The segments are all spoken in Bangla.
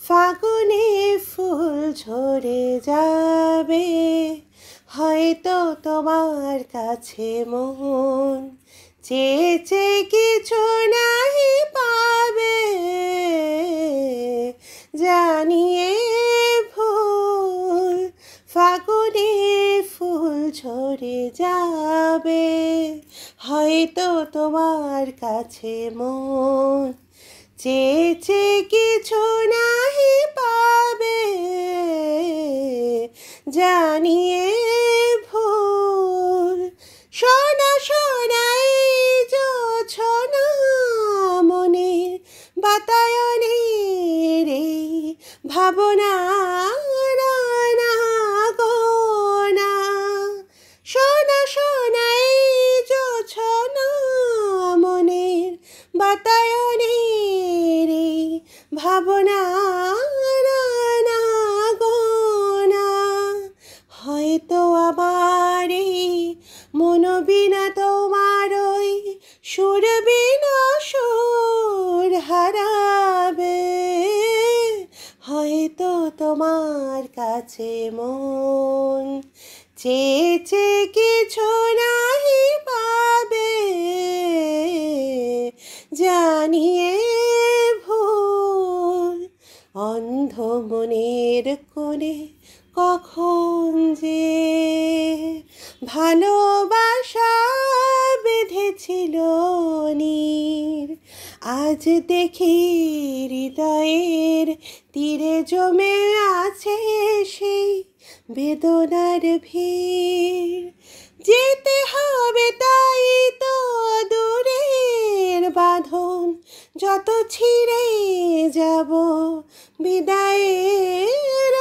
ফাগুনে ফুল ঝরে যাবে, হয়তো তোমার কাছে মন চেয়ে চেয়ে কিছু নাহি পাবে, জানিয়ে ভুল। ফাগুনে ফুল ঝরে যাবে, হয়তো তোমার কাছে মন চেয়ে চেয়ে কিছু নাহি পাবে, জানিয়ে ভুল। সোনা সোনাই জোছনা মনের বাতায়নের এই ভাবনা না গোনা। সোনা সোনাই জোছনা মনের বাতায়নের এই ভাবনা না গোনা। হয়তো আমার এই মনোবিনা তোমার ওই সুর বিনা সুর হারাবে, হয়তো তোমার কাছে মন চেয়ে চেয়ে কিছু নাহি পাবে, জানিয়ে ভুল। অন্ধ মনের কোণে কখন যে ভালোবাসা বেঁধেছিল নীর, আজ দেখি হৃদয়ের তীরে জমে আছে সেই বেদনার ভিড়। যেতে হবে তাই তো দূরের বাঁধন, যত ছিঁড়ে যাব বিদায়ের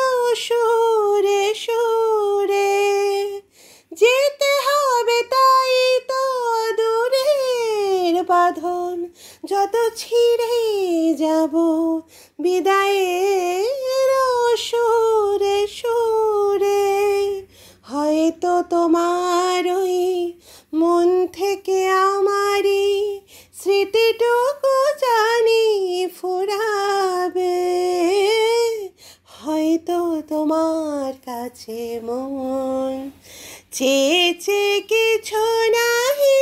সুরে সুরে। যেতে হবে তাই তো দূরের বাঁধন, যত ছিঁড়ে যাব বিদায়ের সুরে সুরে। হয়তো তোমার ওই মন থেকে আমারই স্মৃতিটুকু জানি ফুরাবে, হয়তো তোমার কাছে মন চেয়ে চেয়ে কিছু নাহি